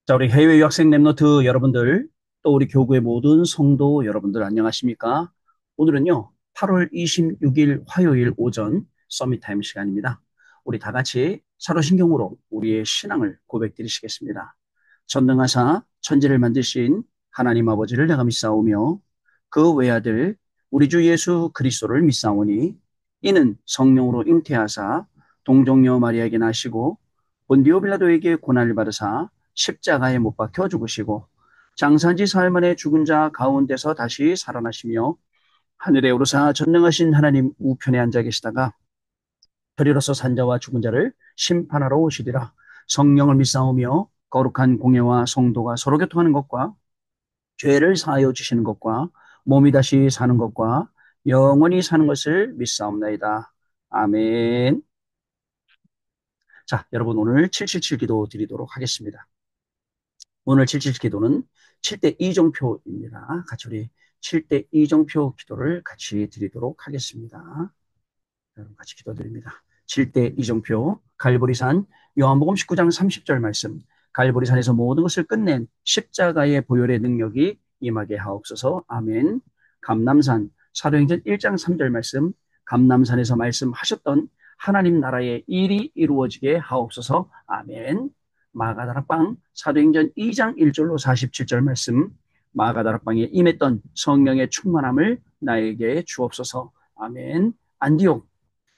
자, 우리 해외 유학생 랩노트 여러분들, 또 우리 교구의 모든 성도 여러분들 안녕하십니까? 오늘은요, 8월 26일 화요일 오전 서밋 타임 시간입니다. 우리 다 같이 서로신경으로 우리의 신앙을 고백드리시겠습니다. 전능하사 천지를 만드신 하나님 아버지를 내가 믿사오며 그 외아들 우리 주 예수 그리스도를 믿사오니 이는 성령으로 잉태하사 동정녀 마리아에게 나시고 본디오 빌라도에게 고난을 받으사 십자가에 못 박혀 죽으시고 장사지 사흘 만에 죽은 자 가운데서 다시 살아나시며 하늘에 오르사 전능하신 하나님 우편에 앉아 계시다가 별이로서 산자와 죽은 자를 심판하러 오시리라. 성령을 믿사오며 거룩한 공예와 성도가 서로 교통하는 것과 죄를 사하여 주시는 것과 몸이 다시 사는 것과 영원히 사는 것을 믿사옵나이다. 아멘. 자, 여러분 오늘 777 기도 드리도록 하겠습니다. 오늘 777 기도는 7대 이정표입니다. 같이 우리 7대 이정표 기도를 같이 드리도록 하겠습니다. 여러분 같이 기도드립니다. 7대 이정표 갈보리산 요한복음 19장 30절 말씀 갈보리산에서 모든 것을 끝낸 십자가의 보혈의 능력이 임하게 하옵소서. 아멘. 감람산 사도행전 1장 3절 말씀 감람산에서 말씀하셨던 하나님 나라의 일이 이루어지게 하옵소서. 아멘. 마가다락방 사도행전 2장 1절로 47절 말씀 마가다락방에 임했던 성령의 충만함을 나에게 주옵소서. 아멘. 안디옥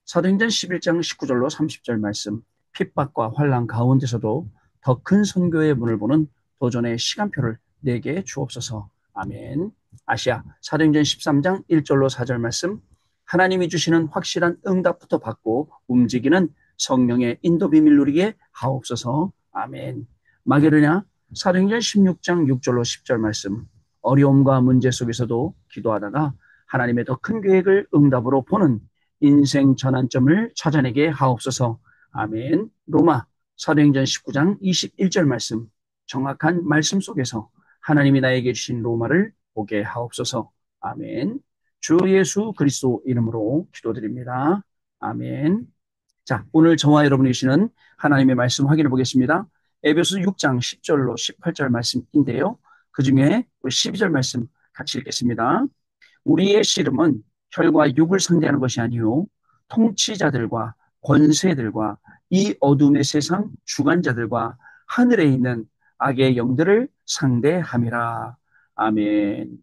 사도행전 11장 19절로 30절 말씀 핍박과 환난 가운데서도 더 큰 선교의 문을 보는 도전의 시간표를 내게 주옵소서. 아멘. 아시아 사도행전 13장 1절로 4절 말씀 하나님이 주시는 확실한 응답부터 받고 움직이는 성령의 인도 비밀 누리게 하옵소서. 아멘. 마게도냐 사도행전 16장 6절로 10절 말씀 어려움과 문제 속에서도 기도하다가 하나님의 더 큰 계획을 응답으로 보는 인생 전환점을 찾아내게 하옵소서. 아멘. 로마 사도행전 19장 21절 말씀 정확한 말씀 속에서 하나님이 나에게 주신 로마를 보게 하옵소서. 아멘. 주 예수 그리스도 이름으로 기도드립니다. 아멘. 자, 오늘 저와 여러분이 주시는 하나님의 말씀 확인해 보겠습니다. 에베소 6장 10절로 18절 말씀인데요. 그 중에 12절 말씀 같이 읽겠습니다. 우리의 씨름은 혈과 육을 상대하는 것이 아니요 통치자들과 권세들과 이 어둠의 세상 주관자들과 하늘에 있는 악의 영들을 상대함이라. 아멘.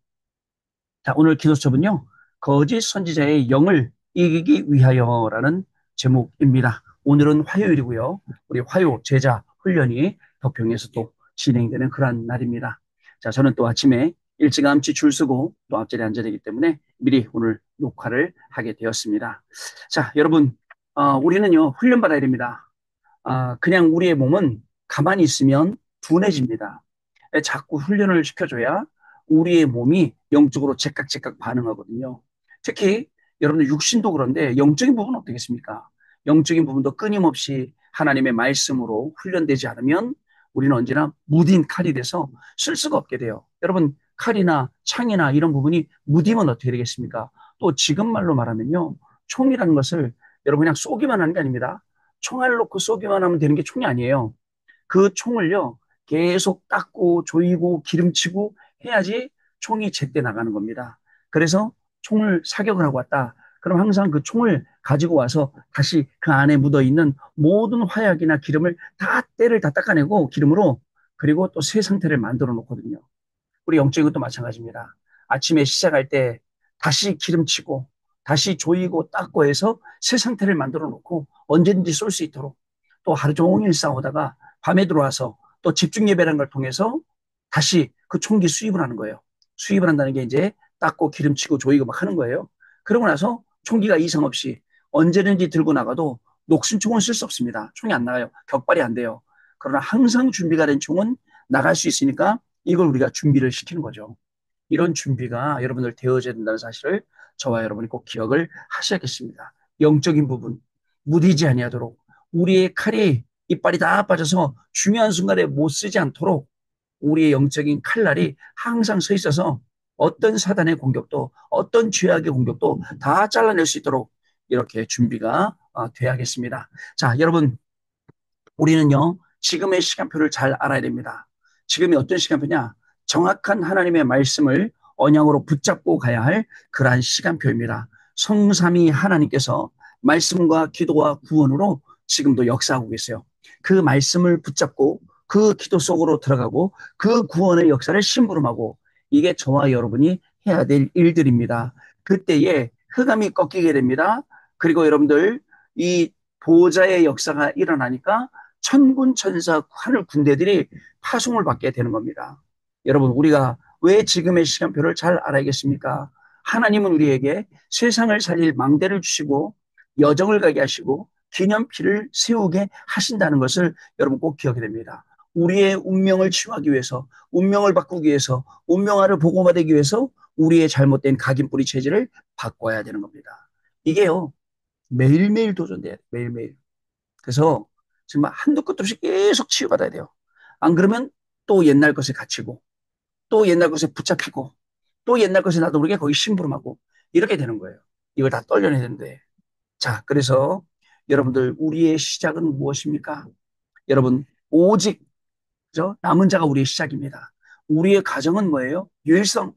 자, 오늘 기도첩은요. 거짓 선지자의 영을 이기기 위하여라는 제목입니다. 오늘은 화요일이고요. 우리 화요 제자 훈련이 덕평에서 또 진행되는 그런 날입니다. 자, 저는 또 아침에 일찌감치 줄 서고 또 앞자리에 앉아야 되기 때문에 미리 오늘 녹화를 하게 되었습니다. 자, 여러분, 우리는요, 훈련받아야 됩니다. 그냥 우리의 몸은 가만히 있으면 둔해집니다. 자꾸 훈련을 시켜줘야 우리의 몸이 영적으로 제깍제깍 반응하거든요. 특히 여러분들 육신도 그런데 영적인 부분은 어떻겠습니까? 영적인 부분도 끊임없이 하나님의 말씀으로 훈련되지 않으면 우리는 언제나 무딘 칼이 돼서 쓸 수가 없게 돼요. 여러분 칼이나 창이나 이런 부분이 무디면 어떻게 되겠습니까? 또 지금 말로 말하면요. 총이라는 것을 여러분 그냥 쏘기만 하는 게 아닙니다. 총알 놓고 쏘기만 하면 되는 게 총이 아니에요. 그 총을요, 계속 닦고 조이고 기름치고 해야지 총이 제때 나가는 겁니다. 그래서 총을 사격을 하고 왔다. 그럼 항상 그 총을 가지고 와서 다시 그 안에 묻어 있는 모든 화약이나 기름을 다 때를 다 닦아내고 기름으로 그리고 또 새 상태를 만들어 놓거든요. 우리 영적인 것도 마찬가지입니다. 아침에 시작할 때 다시 기름치고 다시 조이고 닦고 해서 새 상태를 만들어 놓고 언제든지 쏠 수 있도록 또 하루 종일 싸우다가 밤에 들어와서 또 집중 예배라는 걸 통해서 다시 그 총기 수입을 하는 거예요. 수입을 한다는 게 이제 닦고 기름치고 조이고 막 하는 거예요. 그러고 나서 총기가 이상 없이 언제든지 들고 나가도 녹슨 총은 쓸 수 없습니다. 총이 안 나가요. 격발이 안 돼요. 그러나 항상 준비가 된 총은 나갈 수 있으니까 이걸 우리가 준비를 시키는 거죠. 이런 준비가 여러분들 되어져야 된다는 사실을 저와 여러분이 꼭 기억을 하셔야겠습니다. 영적인 부분, 무디지 아니하도록 우리의 칼이 이빨이 다 빠져서 중요한 순간에 못 쓰지 않도록 우리의 영적인 칼날이 항상 서 있어서 어떤 사단의 공격도 어떤 죄악의 공격도 다 잘라낼 수 있도록 이렇게 준비가 돼야겠습니다. 자, 여러분 우리는요 지금의 시간표를 잘 알아야 됩니다. 지금이 어떤 시간표냐? 정확한 하나님의 말씀을 언약으로 붙잡고 가야 할 그러한 시간표입니다. 성삼위 하나님께서 말씀과 기도와 구원으로 지금도 역사하고 계세요. 그 말씀을 붙잡고 그 기도 속으로 들어가고 그 구원의 역사를 심부름하고 이게 저와 여러분이 해야 될 일들입니다. 그때에 흑암이 꺾이게 됩니다. 그리고 여러분들 이 보좌의 역사가 일어나니까 천군 천사 하늘 군대들이 파송을 받게 되는 겁니다. 여러분 우리가 왜 지금의 시간표를 잘 알아야겠습니까? 하나님은 우리에게 세상을 살릴 망대를 주시고 여정을 가게 하시고 기념필을 세우게 하신다는 것을 여러분 꼭 기억해야 됩니다. 우리의 운명을 치유하기 위해서, 운명을 바꾸기 위해서, 운명화를 복음화되기 위해서 우리의 잘못된 각인뿌리 체질을 바꿔야 되는 겁니다. 이게요, 매일매일 도전돼야 돼요. 매일매일. 그래서 정말 한도 끝도 없이 계속 치유받아야 돼요. 안 그러면 또 옛날 것에 갇히고, 또 옛날 것에 붙잡히고, 또 옛날 것에 나도 모르게 거기 심부름하고, 이렇게 되는 거예요. 이걸 다 떨려내야 되는데. 자, 그래서 여러분들, 우리의 시작은 무엇입니까? 여러분, 오직, 그죠? 남은 자가 우리의 시작입니다. 우리의 가정은 뭐예요? 유일성,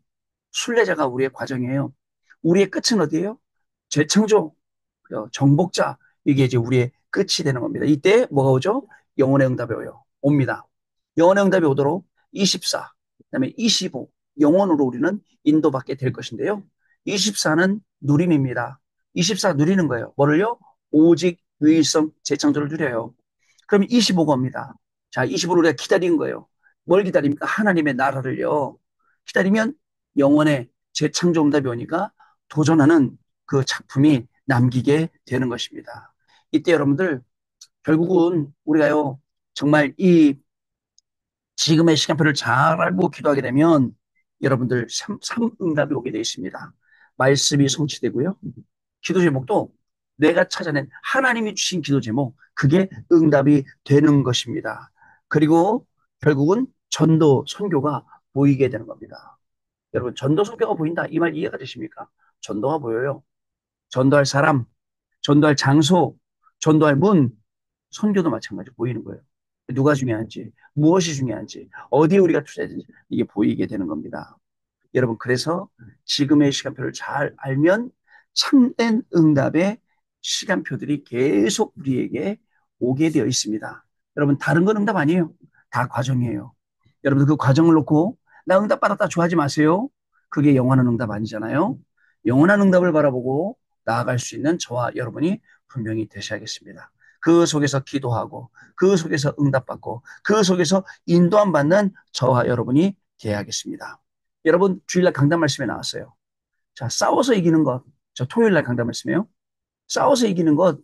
순례자가 우리의 과정이에요. 우리의 끝은 어디예요? 재창조, 정복자, 이게 이제 우리의 끝이 되는 겁니다. 이때 뭐가 오죠? 영혼의 응답이 옵니다. 영혼의 응답이 오도록 24, 그다음에 25, 영혼으로 우리는 인도받게 될 것인데요. 24는 누림입니다. 24 누리는 거예요. 뭐를요? 오직 유일성 재창조를 누려요. 그럼 25가 옵니다. 자, 25를 우리가 기다린 거예요. 뭘 기다립니까? 하나님의 나라를요. 기다리면 영혼의 재창조 응답이 오니까 도전하는 그 작품이 남기게 되는 것입니다. 이때 여러분들 결국은 우리가요 정말 이 지금의 시간표를 잘 알고 기도하게 되면 여러분들 삼응답이 오게 되어 있습니다. 말씀이 성취되고요. 기도 제목도 내가 찾아낸 하나님이 주신 기도 제목 그게 응답이 되는 것입니다. 그리고 결국은 전도 선교가 보이게 되는 겁니다. 여러분 전도 선교가 보인다 이 말 이해가 되십니까? 전도가 보여요. 전도할 사람, 전도할 장소, 전도할 문, 선교도 마찬가지로 보이는 거예요. 누가 중요한지, 무엇이 중요한지, 어디에 우리가 투자해야 되는지 이게 보이게 되는 겁니다. 여러분, 그래서 지금의 시간표를 잘 알면 참된 응답의 시간표들이 계속 우리에게 오게 되어 있습니다. 여러분, 다른 건 응답 아니에요. 다 과정이에요. 여러분, 그 과정을 놓고 나 응답 받았다 좋아하지 마세요. 그게 영원한 응답 아니잖아요. 영원한 응답을 바라보고 나아갈 수 있는 저와 여러분이 분명히 되셔야겠습니다. 그 속에서 기도하고, 그 속에서 응답받고, 그 속에서 인도함 받는 저와 여러분이 되어야겠습니다. 여러분, 주일날 강단 말씀에 나왔어요. 자, 싸워서 이기는 것. 저 토요일날 강단 말씀이에요. 싸워서 이기는 것,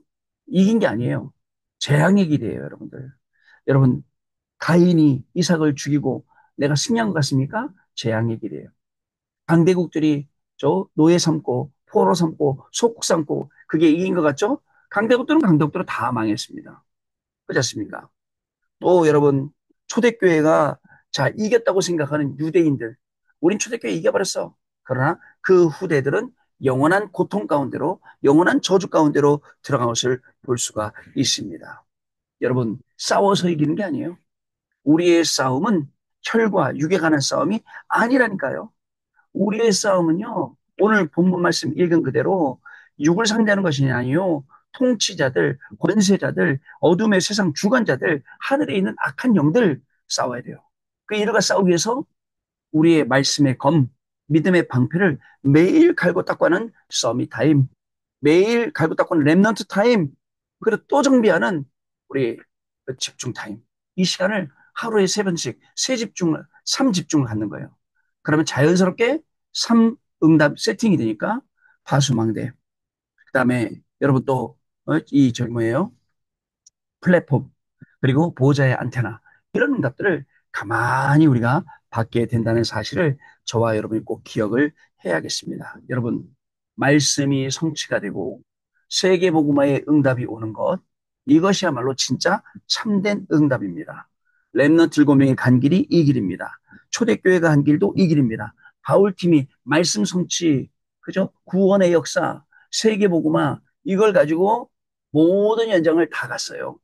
이긴 게 아니에요. 재앙의 길이에요, 여러분들. 여러분, 가인이 이삭을 죽이고 내가 승리한 것 같습니까? 재앙의 길이에요. 강대국들이 저 노예 삼고, 포로 삼고, 소국 삼고, 그게 이긴 것 같죠? 강대국들은 강대국들은 다 망했습니다. 그렇지 않습니까? 또 여러분, 초대교회가 자, 이겼다고 생각하는 유대인들, 우린 초대교회 이겨버렸어. 그러나 그 후대들은 영원한 고통 가운데로, 영원한 저주 가운데로 들어간 것을 볼 수가 있습니다. 여러분, 싸워서 이기는 게 아니에요. 우리의 싸움은 혈과 육에 관한 싸움이 아니라니까요. 우리의 싸움은요, 오늘 본문 말씀 읽은 그대로 육을 상대하는 것이 아니요. 통치자들, 권세자들, 어둠의 세상 주관자들, 하늘에 있는 악한 영들 싸워야 돼요. 그 이들과 싸우기 위해서 우리의 말씀의 검, 믿음의 방패를 매일 갈고 닦고하는 서밋 타임, 매일 갈고 닦고하는 렘넌트 타임, 그리고 또 정비하는 우리 집중 타임. 이 시간을 하루에 세 번씩, 세 집중을, 삼 집중을 갖는 거예요. 그러면 자연스럽게 삼 응답 세팅이 되니까 파수망대. 그 다음에 여러분 또, 저기 뭐예요? 플랫폼, 그리고 보호자의 안테나, 이런 응답들을 가만히 우리가 받게 된다는 사실을 저와 여러분이 꼭 기억을 해야겠습니다. 여러분, 말씀이 성취가 되고 세계복음화의 응답이 오는 것, 이것이야말로 진짜 참된 응답입니다. 렘넌트 7명이 간 길이 이 길입니다. 초대교회가 한 길도 이 길입니다. 바울팀이 말씀 성취, 그죠? 구원의 역사, 세계복음화, 이걸 가지고 모든 현장을 다 갔어요.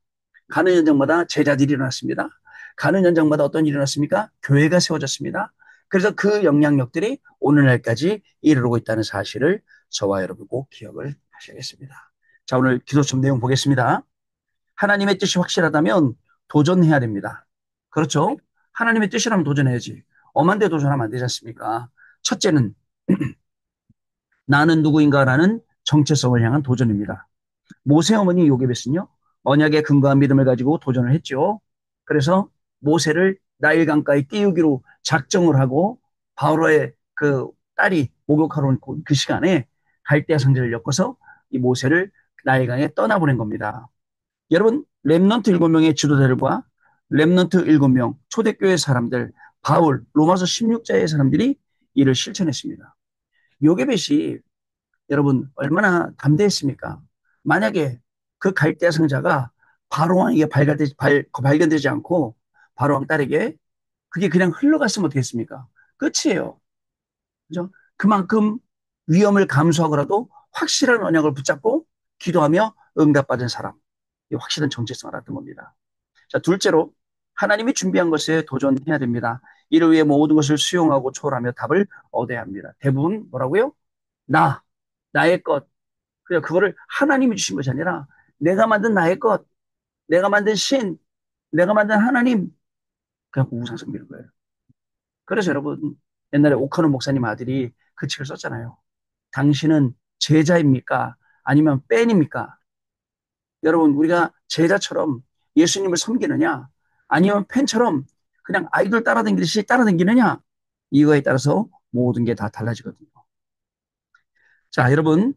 가는 현장마다 제자들이 일어났습니다. 가는 현장마다 어떤 일이 일어났습니까? 교회가 세워졌습니다. 그래서 그 영향력들이 오늘날까지 이르고 있다는 사실을 저와 여러분 꼭 기억을 하셔야겠습니다. 자, 오늘 기도점 내용 보겠습니다. 하나님의 뜻이 확실하다면 도전해야 됩니다. 그렇죠? 하나님의 뜻이라면 도전해야지. 엄한 데 도전하면 안 되지 않습니까? 첫째는 나는 누구인가라는 정체성을 향한 도전입니다. 모세 어머니 요게벳은요, 언약의 근거한 믿음을 가지고 도전을 했죠. 그래서 모세를 나일 강가에 띄우기로 작정을 하고 바로의 그 딸이 목욕하러 온 그 시간에 갈대아 상자를 엮어서 이 모세를 나일 강에 떠나보낸 겁니다. 여러분, 렘넌트 7명의 지도자들과 렘넌트 7명 초대교회 사람들, 바울, 로마서 16자의 사람들이 이를 실천했습니다. 요게벳이 여러분 얼마나 담대했습니까? 만약에 그 갈대아 상자가 바로왕에게 발견되지 않고 바로왕 딸에게 그게 그냥 흘러갔으면 어떻겠습니까? 끝이에요. 그죠? 그만큼 위험을 감수하고라도 확실한 언약을 붙잡고 기도하며 응답받은 사람. 이 확실한 정체성을 알았던 겁니다. 자, 둘째로 하나님이 준비한 것에 도전해야 됩니다. 이를 위해 모든 것을 수용하고 초월하며 답을 얻어야 합니다. 대부분 뭐라고요? 나, 나의 것. 그냥 그거를 하나님이 주신 것이 아니라 내가 만든 나의 것, 내가 만든 신, 내가 만든 하나님. 그냥 우상성 믿는 거예요. 그래서 여러분, 옛날에 오카노 목사님 아들이 그 책을 썼잖아요. 당신은 제자입니까? 아니면 팬입니까? 여러분, 우리가 제자처럼 예수님을 섬기느냐? 아니면 팬처럼 그냥 아이돌 따라다니듯이 따라다니느냐? 이거에 따라서 모든 게 다 달라지거든요. 자, 여러분,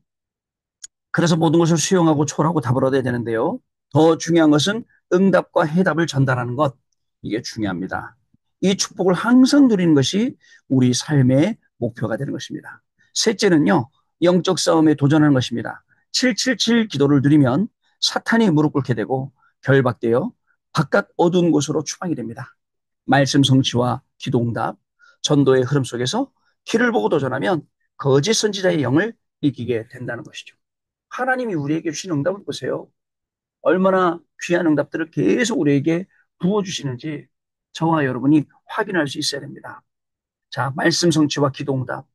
그래서 모든 것을 수용하고 초월하고 답을 얻어야 되는데요. 더 중요한 것은 응답과 해답을 전달하는 것. 이게 중요합니다. 이 축복을 항상 누리는 것이 우리 삶의 목표가 되는 것입니다. 셋째는요, 영적 싸움에 도전하는 것입니다. 777 기도를 드리면 사탄이 무릎 꿇게 되고 결박되어 바깥 어두운 곳으로 추방이 됩니다. 말씀 성취와 기도 응답, 전도의 흐름 속에서 길을 보고 도전하면 거짓 선지자의 영을 이기게 된다는 것이죠. 하나님이 우리에게 주신 응답을 보세요. 얼마나 귀한 응답들을 계속 우리에게 부어주시는지 저와 여러분이 확인할 수 있어야 됩니다. 자, 말씀 성취와 기도 응답,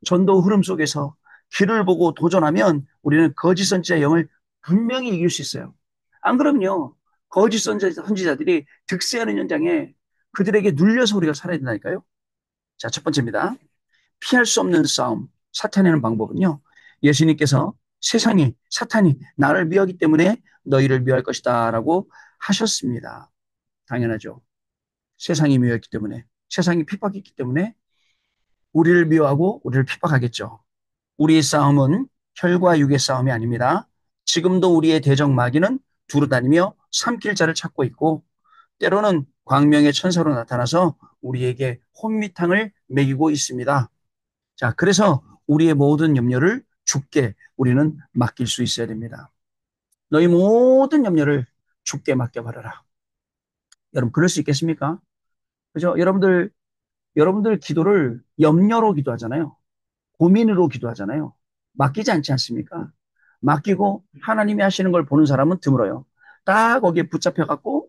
전도 흐름 속에서 길을 보고 도전하면 우리는 거짓 선지자 영을 분명히 이길 수 있어요. 안 그럼요. 거짓 선지자들이 득세하는 현장에 그들에게 눌려서 우리가 살아야 된다니까요. 자, 첫 번째입니다. 피할 수 없는 싸움, 사탄이라는 방법은요. 예수님께서 사탄이 나를 미워하기 때문에 너희를 미워할 것이다 라고 하셨습니다. 당연하죠. 세상이 미워했기 때문에, 세상이 핍박했기 때문에 우리를 미워하고 우리를 핍박하겠죠. 우리의 싸움은 혈과 육의 싸움이 아닙니다. 지금도 우리의 대적 마귀는 두루다니며 삼킬 자를 찾고 있고 때로는 광명의 천사로 나타나서 우리에게 혼미탕을 먹이고 있습니다. 자, 그래서 우리의 모든 염려를 주께 우리는 맡길 수 있어야 됩니다. 너희 모든 염려를 주께 맡겨버려라. 여러분, 그럴 수 있겠습니까? 그죠? 여러분들 기도를 염려로 기도하잖아요. 고민으로 기도하잖아요. 맡기지 않지 않습니까? 맡기고 하나님이 하시는 걸 보는 사람은 드물어요. 딱 거기에 붙잡혀갖고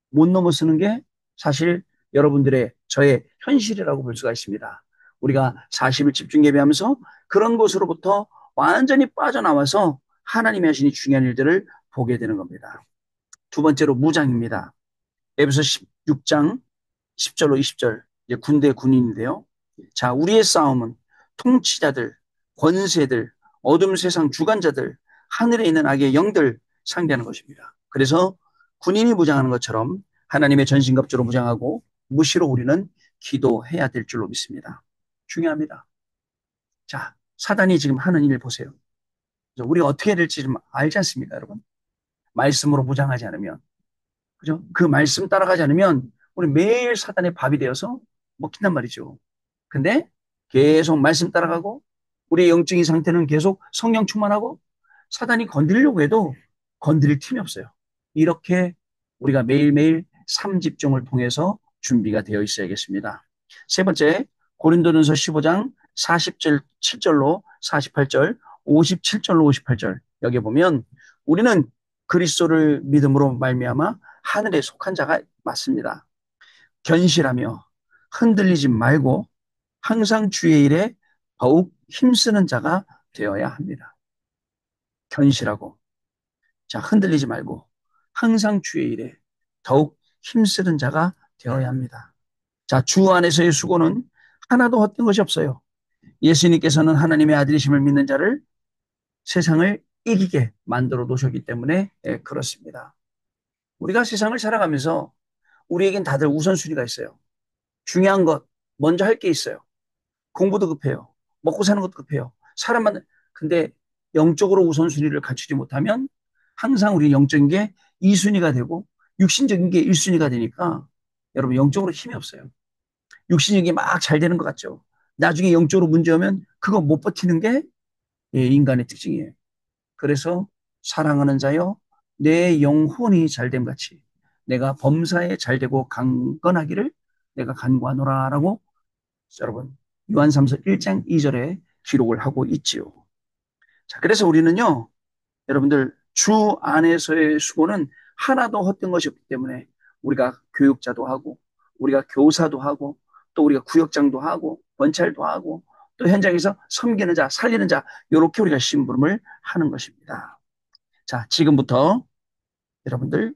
못 넘어서는 게 사실 여러분들의 저의 현실이라고 볼 수가 있습니다. 우리가 40일 집중 예배하면서 그런 곳으로부터 완전히 빠져나와서 하나님이 하시는 중요한 일들을 보게 되는 겁니다. 두 번째로 무장입니다. 에베소 16장 10절로 20절 이제 군대 군인인데요. 자, 우리의 싸움은 통치자들, 권세들, 어둠 세상 주관자들, 하늘에 있는 악의 영들 상대하는 것입니다. 그래서 군인이 무장하는 것처럼 하나님의 전신갑주로 무장하고 무시로 우리는 기도해야 될 줄로 믿습니다. 중요합니다. 자, 사단이 지금 하는 일 보세요. 우리가 어떻게 해야 될지 좀 알지 않습니까, 여러분? 말씀으로 무장하지 않으면. 그죠? 그 말씀 따라가지 않으면 우리 매일 사단의 밥이 되어서 먹힌단 말이죠. 근데 계속 말씀 따라가고 우리의 영적인 상태는 계속 성령 충만하고 사단이 건드리려고 해도 건드릴 틈이 없어요. 이렇게 우리가 매일매일 삶 집중을 통해서 준비가 되어 있어야겠습니다. 세 번째, 고린도전서 15장 40절 7절로 48절, 57절로 58절 여기 보면 우리는 그리스도를 믿음으로 말미암아 하늘에 속한 자가 맞습니다. 견실하며 흔들리지 말고 항상 주의 일에 더욱 힘쓰는 자가 되어야 합니다. 견실하고, 자, 흔들리지 말고 항상 주의 일에 더욱 힘쓰는 자가 되어야 합니다. 자, 주 안에서의 수고는 하나도 헛된 것이 없어요. 예수님께서는 하나님의 아들이심을 믿는 자를 세상을 이기게 만들어 놓으셨기 때문에 그렇습니다. 우리가 세상을 살아가면서 우리에겐 다들 우선순위가 있어요. 중요한 것, 먼저 할 게 있어요. 공부도 급해요. 먹고 사는 것도 급해요. 사람만, 근데 영적으로 우선순위를 갖추지 못하면 항상 우리 영적인 게 2순위가 되고 육신적인 게 1순위가 되니까 여러분 영적으로 힘이 없어요. 육신적인 게 막 잘 되는 것 같죠. 나중에 영적으로 문제오면 그거 못 버티는 게 인간의 특징이에요. 그래서 사랑하는 자여 내 영혼이 잘됨 같이 내가 범사에 잘되고 강건하기를 내가 간구하노라라고 여러분 요한삼서 1장 2절에 기록을 하고 있지요. 자, 그래서 우리는요, 여러분들 주 안에서의 수고는 하나도 헛된 것이 없기 때문에 우리가 교육자도 하고 우리가 교사도 하고 또 우리가 구역장도 하고 권찰도 하고 또 현장에서 섬기는 자, 살리는 자 이렇게 우리가 심부름을 하는 것입니다. 자, 지금부터 여러분들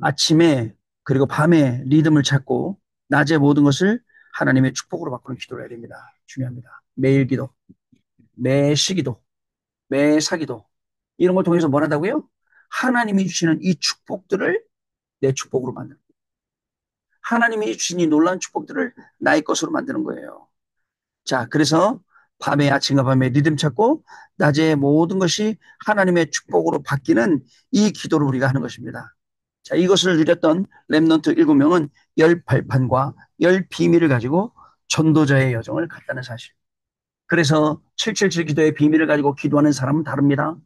아침에 그리고 밤에 리듬을 찾고 낮에 모든 것을 하나님의 축복으로 바꾸는 기도를 해야 됩니다. 중요합니다. 매일 기도, 매 시기도, 매 사기도 이런 걸 통해서 뭘 한다고요? 하나님이 주시는 이 축복들을 내 축복으로 만드는 거예요. 하나님이 주신 이 놀라운 축복들을 나의 것으로 만드는 거예요. 자, 그래서 밤에 아침과 밤에 리듬 찾고 낮에 모든 것이 하나님의 축복으로 바뀌는 이 기도를 우리가 하는 것입니다. 자, 이것을 누렸던 렘넌트 7명은 열 발판과 열 비밀을 가지고 전도자의 여정을 갔다는 사실. 그래서 777 기도의 비밀을 가지고 기도하는 사람은 다릅니다.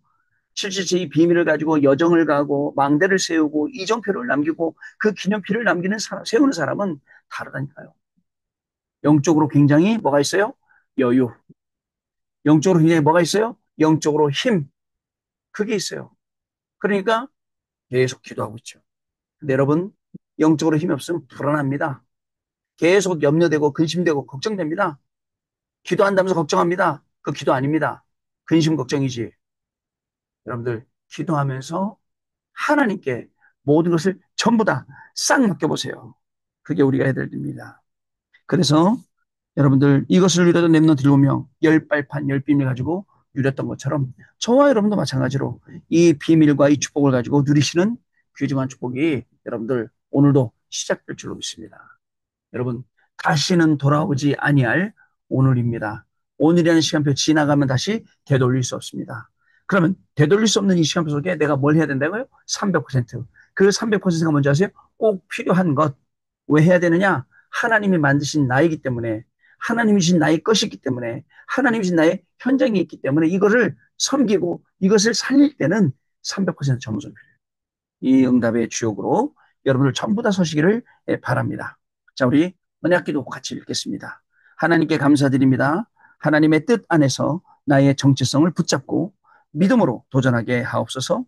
777이 비밀을 가지고 여정을 가고 망대를 세우고 이정표를 남기고 그 기념표를 남기는 사람, 세우는 사람은 다르다니까요. 영적으로 굉장히 뭐가 있어요? 여유. 영적으로 굉장히 뭐가 있어요? 영적으로 힘. 그게 있어요. 그러니까 계속 기도하고 있죠. 근데 여러분, 영적으로 힘이 없으면 불안합니다. 계속 염려되고 근심되고 걱정됩니다. 기도한다면서 걱정합니다. 그 기도 아닙니다. 근심 걱정이지. 여러분들 기도하면서 하나님께 모든 것을 전부 다 싹 맡겨보세요. 그게 우리가 해야 될 일입니다. 그래서 여러분들 이것을 누렸던 렘넌트 7명 열 발판 열 비밀 가지고 누렸던 것처럼 저와 여러분도 마찬가지로 이 비밀과 이 축복을 가지고 누리시는 귀중한 축복이 여러분들 오늘도 시작될 줄로 믿습니다. 여러분 다시는 돌아오지 아니할 오늘입니다. 오늘이라는 시간표 지나가면 다시 되돌릴 수 없습니다. 그러면 되돌릴 수 없는 이 시간표 속에 내가 뭘 해야 된다고요? 300%. 그 300%가 뭔지 아세요? 꼭 필요한 것. 왜 해야 되느냐? 하나님이 만드신 나이기 때문에 하나님이 주신 나의 것이기 때문에 하나님이 주신 나의 현장이 있기 때문에 이거를 섬기고 이것을 살릴 때는 300% 점수를 이 응답의 주역으로 여러분들 전부 다 서시기를 바랍니다. 자, 우리 언약기도 같이 읽겠습니다. 하나님께 감사드립니다. 하나님의 뜻 안에서 나의 정체성을 붙잡고 믿음으로 도전하게 하옵소서.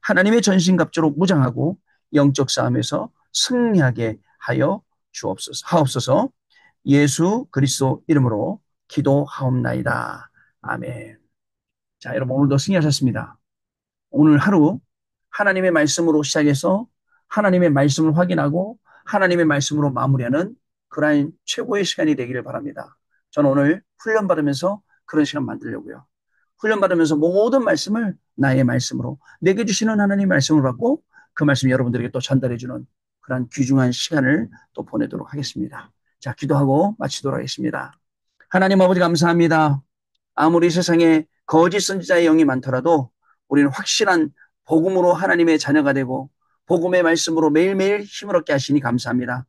하나님의 전신갑주로 무장하고 영적 싸움에서 승리하게 하여 주옵소서. 하옵소서. 예수 그리스도 이름으로 기도하옵나이다. 아멘. 자, 여러분 오늘도 승리하셨습니다. 오늘 하루 하나님의 말씀으로 시작해서 하나님의 말씀을 확인하고 하나님의 말씀으로 마무리하는 그러한 최고의 시간이 되기를 바랍니다. 저는 오늘 훈련받으면서 그런 시간 만들려고요. 훈련받으면서 모든 말씀을 나의 말씀으로 내게 주시는 하나님의 말씀을 받고 그 말씀 여러분들에게 또 전달해주는 그러한 귀중한 시간을 또 보내도록 하겠습니다. 자, 기도하고 마치도록 하겠습니다. 하나님 아버지 감사합니다. 아무리 세상에 거짓 선지자의 영이 많더라도 우리는 확실한 복음으로 하나님의 자녀가 되고 복음의 말씀으로 매일매일 힘을 얻게 하시니 감사합니다.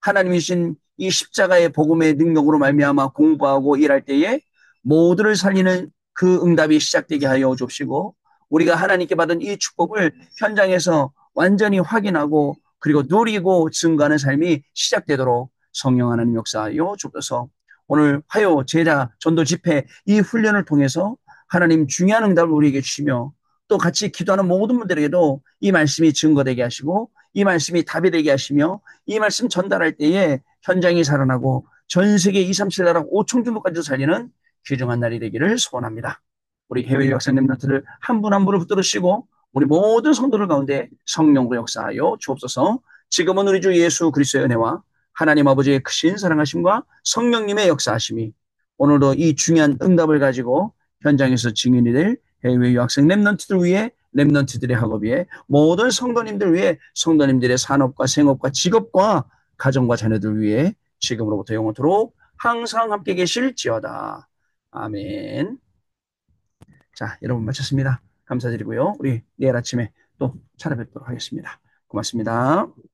하나님이 주신 이 십자가의 복음의 능력으로 말미암아 공부하고 일할 때에 모두를 살리는 그 응답이 시작되게 하여 주옵시고 우리가 하나님께 받은 이 축복을 현장에서 완전히 확인하고 그리고 누리고 증거하는 삶이 시작되도록 성령 하나님 역사하여 주옵소서. 오늘 화요 제자 전도 집회 이 훈련을 통해서 하나님 중요한 응답을 우리에게 주시며 또 같이 기도하는 모든 분들에게도 이 말씀이 증거되게 하시고 이 말씀이 답이 되게 하시며 이 말씀 전달할 때에 현장이 살아나고 전 세계 237 나라 5천 종족까지도 살리는 귀중한 날이 되기를 소원합니다. 우리 해외 역사님들을 한 분 한 분을 붙들으시고 우리 모든 성도들 가운데 성령으로 역사하여 주옵소서. 지금은 우리 주 예수 그리스도의 은혜와 하나님 아버지의 크신 사랑하심과 성령님의 역사하심이 오늘도 이 중요한 응답을 가지고 현장에서 증인이 될 해외 유학생 랩런트들 위해 랩런트들의 학업 위해 모든 성도님들 위해 성도님들의 산업과 생업과 직업과 가정과 자녀들 위해 지금으로부터 영원토록 항상 함께 계실지어다. 아멘. 자, 여러분 마쳤습니다. 감사드리고요. 우리 내일 아침에 또 찾아뵙도록 하겠습니다. 고맙습니다.